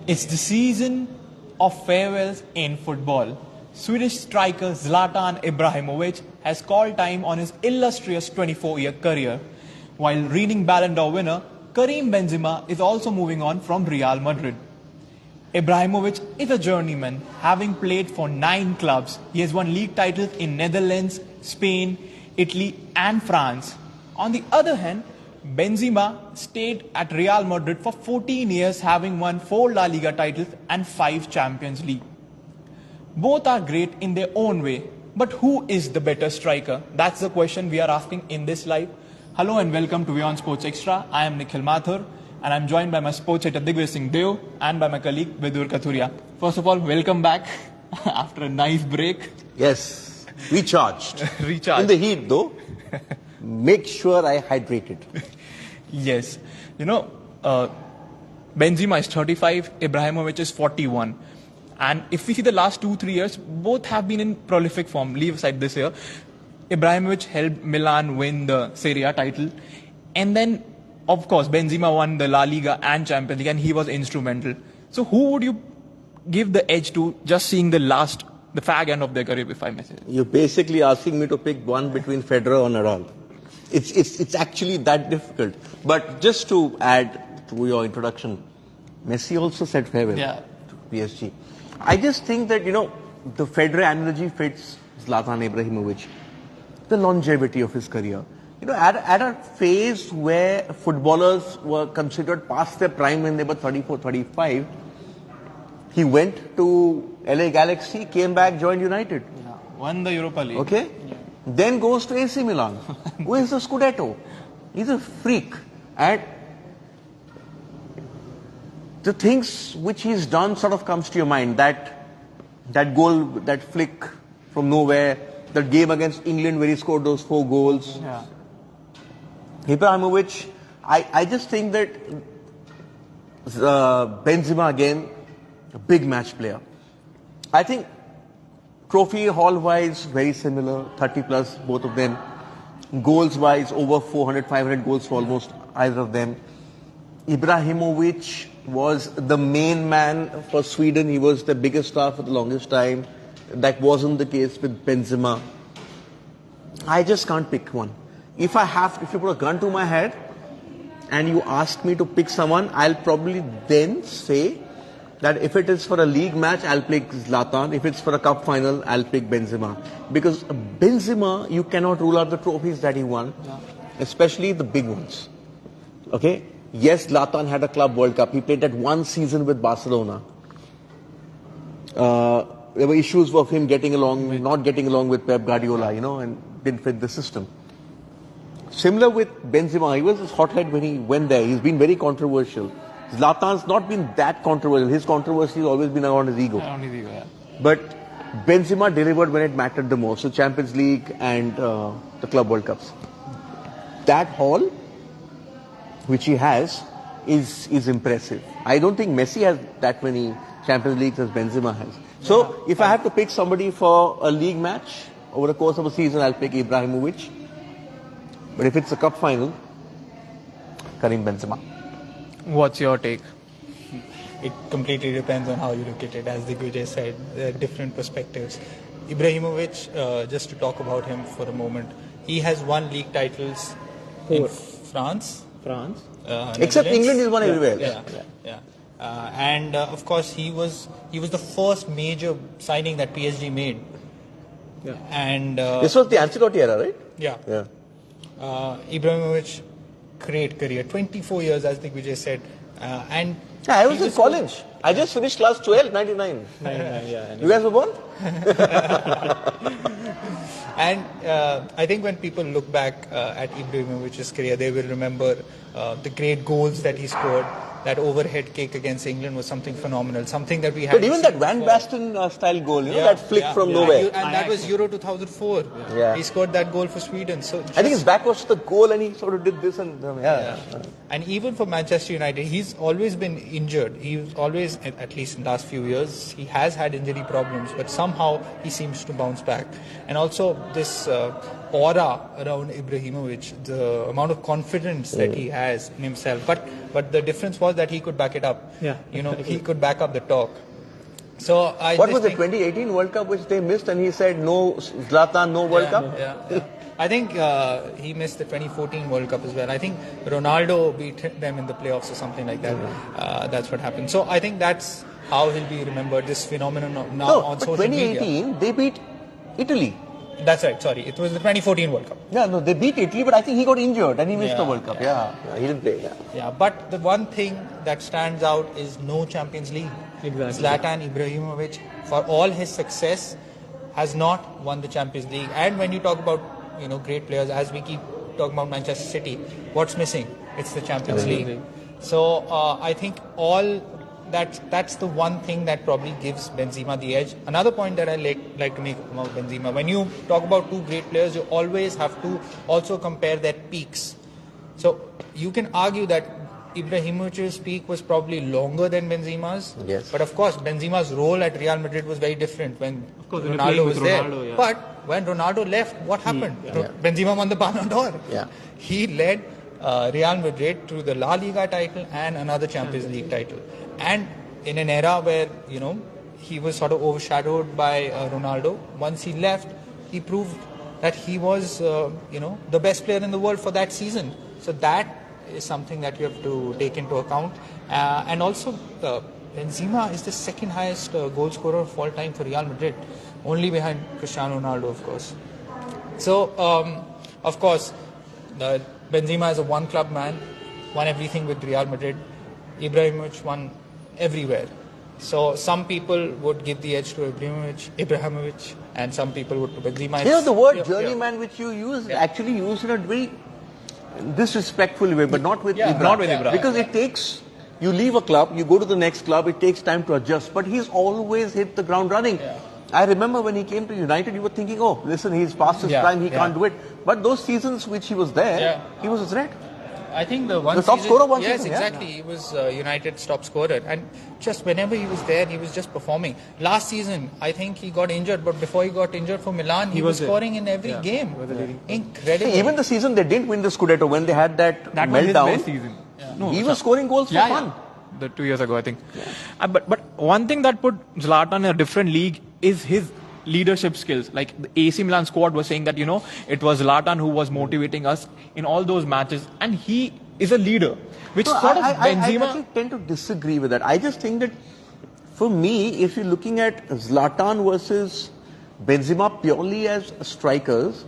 It's the season of farewells in football. Swedish striker Zlatan Ibrahimovic has called time on his illustrious 24-year career, while reigning Ballon d'Or winner Karim Benzema is also moving on from Real Madrid. Ibrahimovic is a journeyman, having played for 9 clubs. He has won league titles in Netherlands, Spain, Italy and France. On the other hand, Benzema stayed at Real Madrid for 14 years, having won 4 La Liga titles and 5 Champions League. Both are great in their own way, but who is the better striker? That's the question we are asking in this live. Hello and welcome to WION Sports Extra. I am Nikhil Mathur and I'm joined by my sports editor Digvij Singh Deo and by my colleague Vidur Kathuria. First of all, welcome back after a nice break. Yes, recharged. Recharged. In the heat though, make sure I hydrated. Yes. You know, Benzema is 35, Ibrahimovic is 41. And if we see the last 2-3 years, both have been in prolific form. Leave aside this year. Ibrahimovic helped Milan win the Serie A title. And then, of course, Benzema won the La Liga and Champions League, and he was instrumental. So who would you give the edge to, just seeing the fag end of their career, if I may say? You're basically asking me to pick one between Federer or Nadal. It's actually that difficult. But just to add to your introduction, Messi also said farewell to PSG. I just think that, the Federer analogy fits Zlatan Ibrahimovic. The longevity of his career. At a phase where footballers were considered past their prime when they were 34, 35, he went to LA Galaxy, came back, joined United. Yeah. Won the Europa League. Okay? Yeah. Then goes to AC Milan. Wins the Scudetto. He's a freak. And the things which he's done sort of comes to your mind. That goal, that flick from nowhere, that game against England where he scored those 4 goals. Yeah. Ibrahimovic, I just think that Benzema again, a big match player. I think trophy haul-wise, very similar, 30 plus, both of them. Goals-wise, over 400, 500 goals for almost either of them. Ibrahimovic was the main man for Sweden. He was the biggest star for the longest time. That wasn't the case with Benzema. I just can't pick one. If you put a gun to my head and you ask me to pick someone, I'll probably then say that if it is for a league match, I'll pick Zlatan. If it's for a cup final, I'll pick Benzema. Because Benzema, you cannot rule out the trophies that he won, especially the big ones. Okay? Yes, Zlatan had a Club World Cup. He played that one season with Barcelona. There were issues of him not getting along with Pep Guardiola, and didn't fit the system. Similar with Benzema, he was his hothead when he went there. He's been very controversial. Zlatan's not been that controversial. His controversy has always been around his ego. Around his ego, yeah. But Benzema delivered when it mattered the most. So Champions League and the Club World Cups. That haul, which he has, is impressive. I don't think Messi has that many Champions Leagues as Benzema has. So if I have to pick somebody for a league match over the course of a season, I'll pick Ibrahimovic. But if it's a cup final, Karim Benzema. What's your take? It completely depends on how you look at it. As Digvij said, there are different perspectives. Ibrahimovic, just to talk about him for a moment, he has won league titles in France. Except England is won everywhere. And of course, he was the first major signing that PSG made. Yeah. And this was the Ancelotti era, right? Yeah. Ibrahimovic, great career, 24 years, as Digvij said, and I was in college. I just finished class 12, 99. 99, yeah. You guys were born? And I think when people look back at Ibrahimovic's career, they will remember the great goals that he scored. That overhead kick against England was something phenomenal, something that we had. But even that Van Basten style goal, that flick from nowhere. And that was Euro 2004. Yeah. He scored that goal for Sweden. So I think his back was to the goal and he sort of did this and And even for Manchester United, he's always been injured. He's always, at least in the last few years, he has had injury problems. But somehow he seems to bounce back. And also this aura around Ibrahimovic, the amount of confidence that he has in himself. But the difference was that he could back it up. Yeah. He could back up the talk. So What was the 2018 World Cup which they missed and he said no Zlatan, no World Cup? Yeah. I think he missed the 2014 World Cup as well. I think Ronaldo beat them in the playoffs or something like that. That's what happened. So I think that's how he'll be remembered, this phenomenon now on social media. 2018 they beat Italy. That's right, sorry. It was the 2014 World Cup. Yeah, no, they beat Italy, but I think he got injured and he missed the World Cup. Yeah, he didn't play. Yeah, but the one thing that stands out is no Champions League. Exactly. Zlatan Ibrahimovic, for all his success, has not won the Champions League. And when you talk about great players, as we keep talking about Manchester City, what's missing? It's the Champions League. So I think that's the one thing that probably gives Benzema the edge. Another point that I like to make about Benzema, when you talk about two great players, you always have to also compare their peaks. So you can argue that Ibrahimovic's peak was probably longer than Benzema's. Yes. But of course, Benzema's role at Real Madrid was very different when Ronaldo was there. But when Ronaldo left, what happened? Benzema won the Ballon d'Or. Yeah. He led Real Madrid to the La Liga title and another Champions League title. And in an era where, he was sort of overshadowed by Ronaldo, once he left, he proved that he was, the best player in the world for that season. So that is something that you have to take into account. And also, Benzema is the second highest goal scorer of all time for Real Madrid, only behind Cristiano Ronaldo, of course. So, of course, Benzema is a one-club man, won everything with Real Madrid. Ibrahimovic won everywhere. So some people would give the edge to Ibrahimovic, and some people would to Benzema. The word journeyman which you use is actually used in a very disrespectful way, but not with Ibra. Not with Ibra. Because it takes, you leave a club, you go to the next club, it takes time to adjust, but he's always hit the ground running. I remember when he came to United, you were thinking, oh, listen, he's past his prime, he can't do it. But those seasons which he was there, he was a threat. I think the top scorer one yes, season. Exactly. He was United's top scorer, and just whenever he was there, he was just performing. Last season, I think he got injured, but before he got injured for Milan, he was scoring in every game. Incredible. See, even the season they didn't win the Scudetto, when they had that meltdown, was his best season. No, he was scoring goals for fun. The 2 years ago, I think. But one thing that put Zlatan in a different league is his leadership skills. Like the AC Milan squad was saying that, it was Zlatan who was motivating us in all those matches, and he is a leader, which Benzema... I actually tend to disagree with that. I just think that, for me, if you're looking at Zlatan versus Benzema purely as strikers,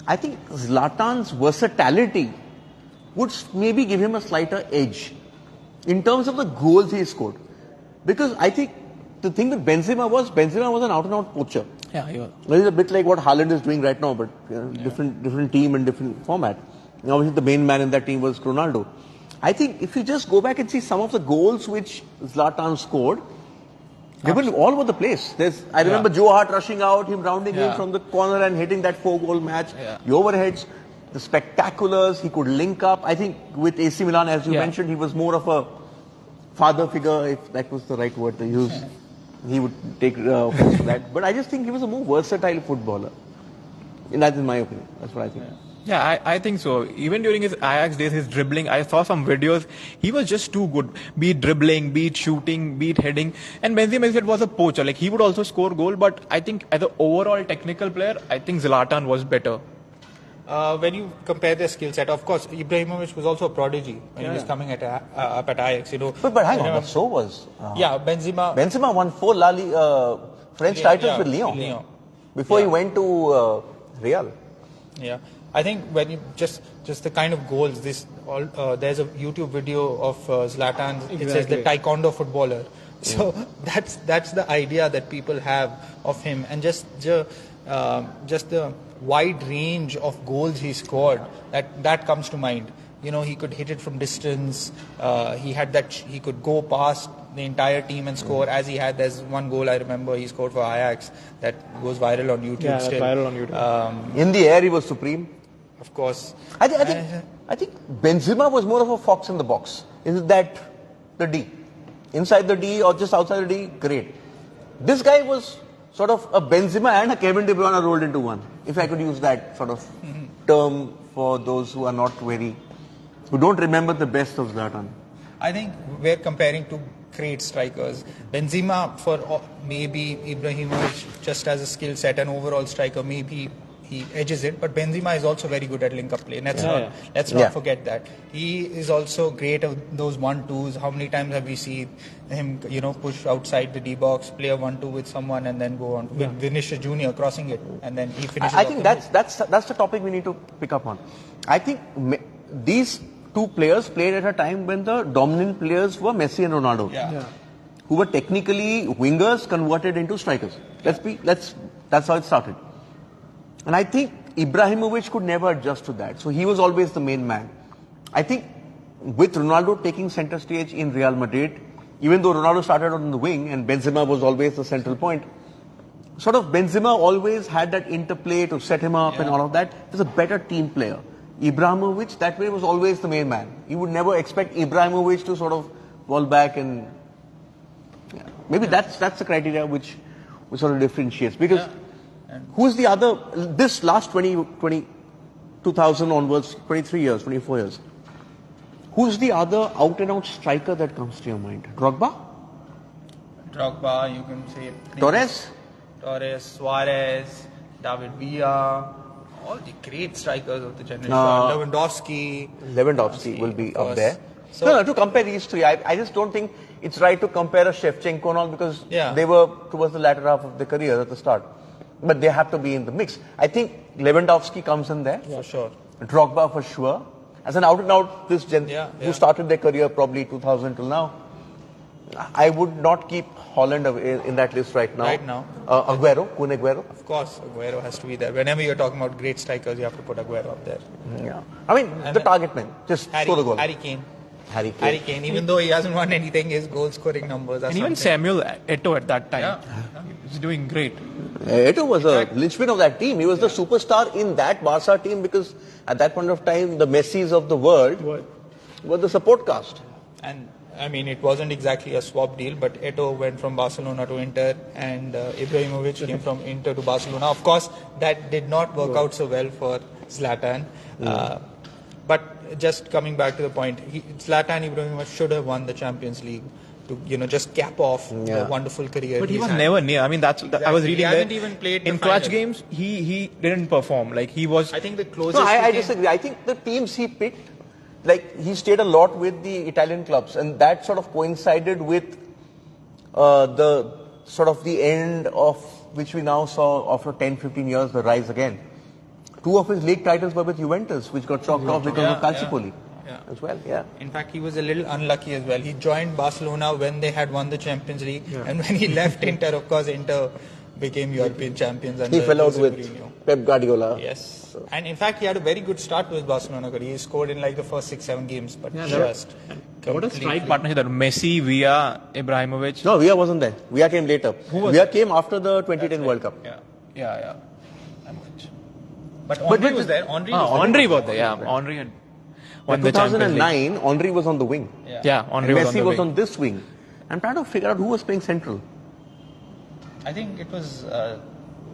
I think Zlatan's versatility would maybe give him a slighter edge in terms of the goals he scored. Because I think the thing with Benzema was an out-and-out poacher. Yeah, he was. It's a bit like what Haaland is doing right now, but different team and different format. And obviously, the main man in that team was Ronaldo. I think if you just go back and see some of the goals which Zlatan scored, they were all over the place. I remember Joe Hart rushing out, him rounding in from the corner and hitting that 4-goal match. The overheads, the spectaculars, he could link up. I think with AC Milan, as you mentioned, he was more of a father figure, if that was the right word to use. He would take force for that. But I just think he was a more versatile footballer. And that's in my opinion. That's what I think. Yeah, I think so. Even during his Ajax days, his dribbling, I saw some videos. He was just too good. Be it dribbling, be it shooting, be it heading. And Benzema was a poacher. Like, he would also score goal, but I think as an overall technical player, I think Zlatan was better. When you compare their skill set, of course, Ibrahimovic was also a prodigy when he was coming up at Ajax. But hang on, but so was... Benzema... Benzema won 4 French titles with Lyon. Before he went to Real. Yeah. I think when you just the kind of goals, there's a YouTube video of Zlatan. It says the taekwondo footballer. So that's the idea that people have of him, and just the wide range of goals he scored. That comes to mind. He could hit it from distance. He could go past the entire team and score, as he had. There's one goal I remember he scored for Ajax that goes viral on YouTube. Yeah, viral on YouTube. In the air, he was supreme. Of course. I think Benzema was more of a fox in the box. Is that the D? Inside the D or just outside the D? Great. This guy was sort of a Benzema and a Kevin De Bruyne rolled into one. If I could use that sort of term for those who are not who don't remember the best of Zlatan. I think we're comparing two great strikers. Benzema for maybe Ibrahimovic just as a skill set and overall striker, maybe he edges it, but Benzema is also very good at link-up play. Let's not forget that. He is also great at those 1-2s. How many times have we seen him, push outside the D-box, play a 1-2 with someone and then go on with Vinicius Junior crossing it, and then he finishes. I think that's the topic we need to pick up on. I think these two players played at a time when the dominant players were Messi and Ronaldo, who were technically wingers converted into strikers. That's how it started. And I think Ibrahimovic could never adjust to that. So he was always the main man. I think with Ronaldo taking center stage in Real Madrid, even though Ronaldo started on the wing and Benzema was always the central point, sort of Benzema always had that interplay to set him up and all of that. He was a better team player. Ibrahimovic, that way, was always the main man. You would never expect Ibrahimovic to sort of fall back and... Maybe that's the criteria which sort of differentiates. Because... Who's the other, this last 2000 onwards, 23 years, 24 years, who's the other out-and-out striker that comes to your mind? Drogba, you can say. Torres, Suarez, David Villa, all the great strikers of the generation. Lewandowski will be up there. So, no, to compare these three, I just don't think it's right to compare a Shevchenko and all because they were towards the latter half of their career at the start. But they have to be in the mix. I think Lewandowski comes in there. For sure. Drogba for sure. As an out-and-out, who started their career probably 2000 till now. I would not keep Holland in that list right now. Kun Aguero. Of course, Aguero has to be there. Whenever you're talking about great strikers, you have to put Aguero up there. Yeah. I mean, the target man. Just score the goal. Harry Kane. Even though he hasn't won anything, his goal-scoring numbers are and even Samuel Eto'o at that time. He's doing great. Eto'o was a linchpin of that team. He was the superstar in that Barca team because at that point of time, the Messis of the world were the support cast. And I mean, it wasn't exactly a swap deal, but Eto'o went from Barcelona to Inter and Ibrahimovic came from Inter to Barcelona. Of course, that did not work out so well for Zlatan. But just coming back to the point, Zlatan Ibrahimovic should have won the Champions League to just cap off the wonderful career. But he was never near. I mean, I was reading that even played in clutch games. He didn't perform. Like he was. I think the closest. No, I disagree. I think the teams he picked, like he stayed a lot with the Italian clubs, and that sort of coincided with the end of which we now saw after 10-15 years, the rise again. 2 of his league titles were with Juventus, which got chalked off because of Calciopoli as well. In fact, he was a little unlucky as well. He joined Barcelona when they had won the Champions League, and when he left Inter, of course, Inter became European champions. He fell out with Pep Guardiola. Yes. So. And in fact, he had a very good start to his Barcelona career. He scored in like the first 6-7 games, but what a strike partnership that Messi, Villa, Ibrahimovic. No, Villa wasn't there. Villa came later. Villa came after the 2010 World Cup. Yeah. But Henry was there. Henry was there. Yeah, Henry had won the 2009, Henry was on the wing. Henry Messi was on this wing. I'm trying to figure out who was playing central. I think it was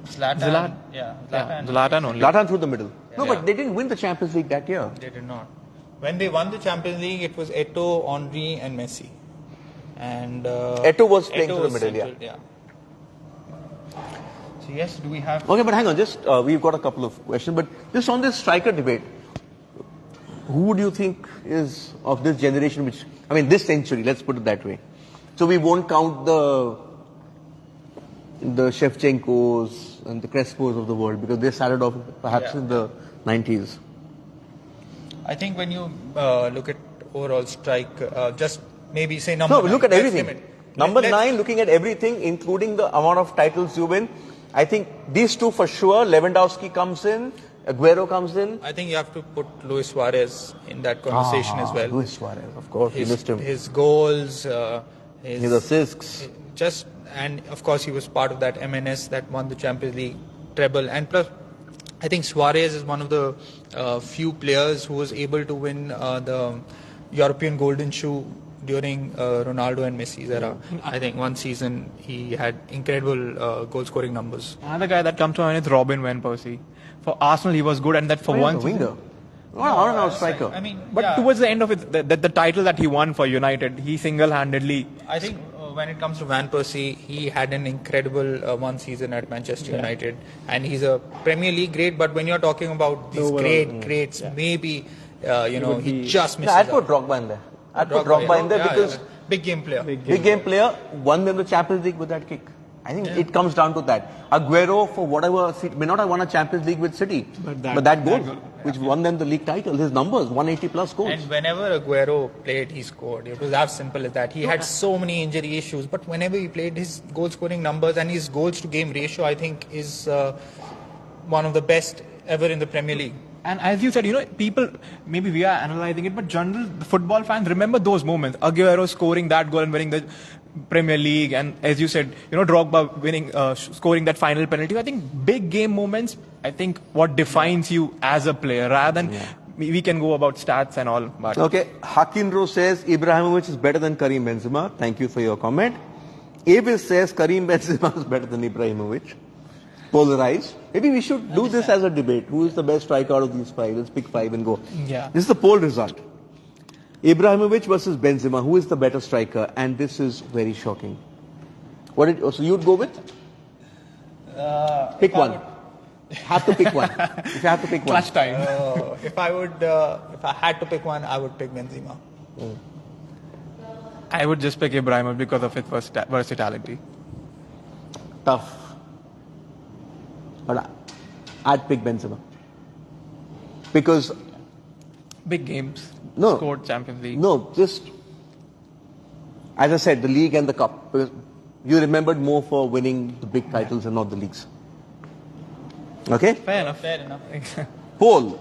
Zlatan. Zlatan only. Zlatan through the middle. No, but they didn't win the Champions League that year. They did not. When they won the Champions League, it was Eto'o, Henry, and Messi. And Eto'o was playing through the middle. Central, So yes, do we have? Okay, but hang on. Just we've got a couple of questions, but just on this striker debate, who do you think is of this generation? This century. Let's put it that way. So we won't count the Shevchenkos and the Crespos of the world because they started off perhaps in the 90s. I think when you look at overall strike, just maybe say number 9. No, look at everything. Number 9, looking at everything, including the amount of titles you win. I think these two for sure. Lewandowski comes in, Aguero comes in. I think you have to put Luis Suarez in that conversation as well. Luis Suarez, of course. You missed him. His goals, his assists. And of course he was part of that MNS that won the Champions League treble. And plus, I think Suarez is one of the few players who was able to win the European Golden Shoe during Ronaldo and Messi's era. I think one season he had incredible goal scoring numbers. Another guy that comes to mind is Robin Van Persie. For Arsenal, he was good, and that for one season. Winger. No, striker. I mean, But towards the end of it, the title that he won for United, he single-handedly. I think when it comes to Van Persie, he had an incredible one season at Manchester United, and he's a Premier League great. But when you're talking about these greats, maybe he just misses. I'd put out. Drogba in there. I'd put Drogba in there because big game player. big game player won them the Champions League with that kick. I think it comes down to that. Aguero, for whatever, may not have won a Champions League with City, but that goal, which won them the league title, his numbers, 180 plus goals. And whenever Aguero played, he scored. It was as simple as that. He had so many injury issues, but whenever he played, his goal scoring numbers and his goals to game ratio, I think, is one of the best ever in the Premier League. And as you said, people, maybe we are analyzing it, but general football fans remember those moments. Aguero scoring that goal and winning the Premier League, and as you said, Drogba winning, scoring that final penalty. I think big game moments, I think what defines you as a player, rather than we can go about stats and all. But Okay, Hakinro says Ibrahimovic is better than Karim Benzema. Thank you for your comment. Avis says Karim Benzema is better than Ibrahimovic. Polarized. Maybe we should do this as a debate. Who is the best striker out of these five? Let's pick five and go. Yeah. This is the poll result. Ibrahimovic versus Benzema. Who is the better striker? And this is very shocking. So you'd go with? Pick one. Have to pick one. If you have to pick one. clutch time. If I had to pick one, I would pick Benzema. I would just pick Ibrahimovic because of his versatility. Tough. But I'd pick Benzema. Because Big games. No. Scored Champions League. No, just as I said, the league and the cup. Because you remembered more for winning the big titles and not the leagues. Okay? Fair enough. Fair enough. Paul,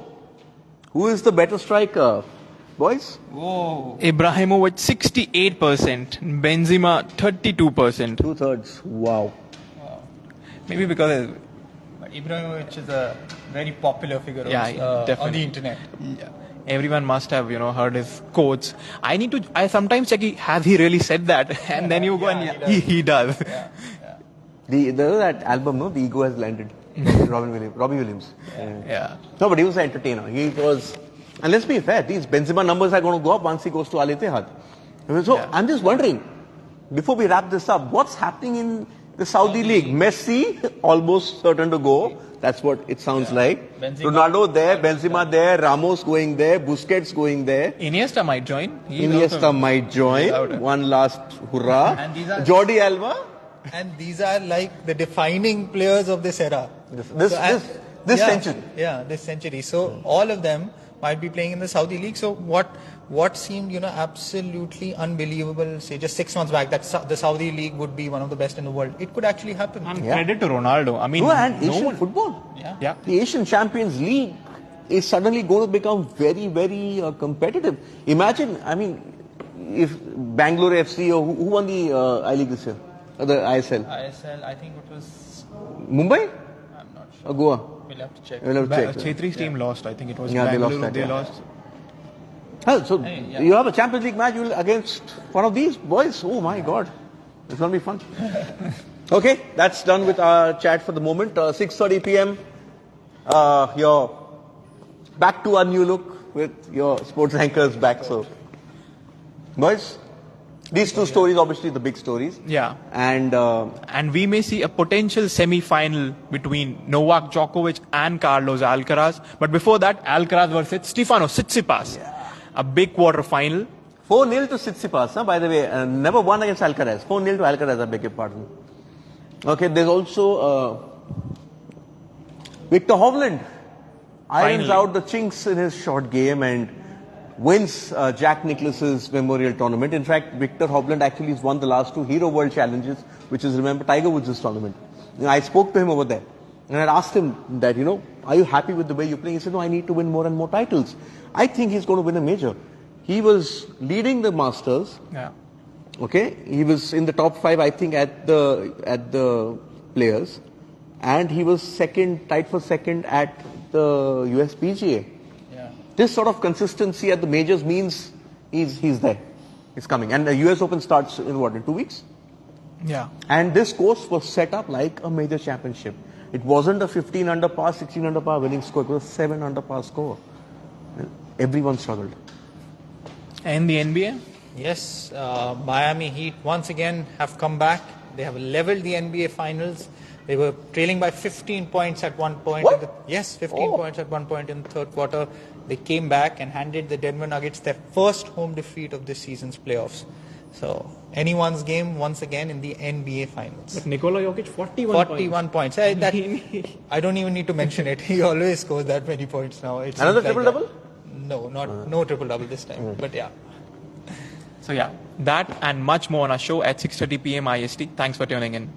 who is the better striker? Boys? Whoa. Ibrahimovic 68%, Benzema 32%. 2/3. Wow. Maybe because But Ibrahimovic is a very popular figure on definitely. the internet. Everyone must have, heard his quotes. I sometimes check, has he really said that? And then you go he does. That album, no? The Ego Has Landed. Robbie Williams. Yeah. No, but he was an entertainer. He was, and let's be fair, these Benzema numbers are going to go up once he goes to Al Ittihad. So I'm just wondering, before we wrap this up, what's happening in the Saudi League? Messi almost certain to go. That's what it sounds like. Benzema, Ronaldo there, Benzema there, Ramos going there, Busquets going there. Iniesta might join. Iniesta might join. One last hurrah. And these are- Jordi Alba. And these are like the defining players of this era. This century. Yeah, this century. So all of them might be playing in the Saudi League. So what seemed, absolutely unbelievable, say just 6 months back, that the Saudi League would be one of the best in the world. It could actually happen. And credit to Ronaldo. I mean, And no Asian one- football. Yeah. The Asian Champions League is suddenly going to become very, very competitive. Imagine, if Bangalore FC or who won the I-League this year? The ISL? ISL, I think it was, Mumbai I'm not sure. or Goa? We'll have to check. We'll have to check. Chetri's team lost. I think it was Yeah, they lost Bangalore. that, They yeah. lost. So you have a Champions League match against one of these boys. Oh my God, it's gonna be fun. Okay, that's done with our chat for the moment. 6:30 p.m. You're back to our new look with your sports anchors back. So, boys, these two stories, obviously the big stories. Yeah. And we may see a potential semi-final between Novak Djokovic and Carlos Alcaraz. But before that, Alcaraz versus Stefano Tsitsipas. A big quarter final. 4-0 to Tsitsipas, huh? By the way, never won against Alcaraz. 4-0 to Alcaraz, I beg your pardon. Okay, there's also Victor Hovland irons Finally. out the chinks in his short game and wins Jack Nicklaus's Memorial Tournament. In fact, Victor Hovland actually has won the last 2 Hero World Challenges, which is, remember, Tiger Woods' tournament. I spoke to him over there. And I asked him that, are you happy with the way you're playing? He said, no, I need to win more and more titles. I think he's going to win a major. He was leading the Masters. Yeah. Okay, he was in the top 5, I think, at the Players, and he was tied for second at the US PGA. Yeah. This sort of consistency at the majors means he's there. is coming. And the US Open starts in what, in 2 weeks? Yeah. And this course was set up like a major championship. It wasn't a 15 under par, 16 under par winning score. It was a 7 under par score. Everyone struggled. And the NBA? Yes, Miami Heat once again have come back. They have leveled the NBA Finals. They were trailing by 15 points at one point. What? Yes, 15 points at one point in the third quarter. They came back and handed the Denver Nuggets their first home defeat of this season's playoffs. So, anyone's game once again in the NBA Finals. But Nikola Jokic, 41 points. I don't even need to mention it. He always scores that many points now. It Another seems like triple-double? that. No triple-double this time. But yeah. So yeah, that and much more on our show at 6:30 p.m. IST. Thanks for tuning in.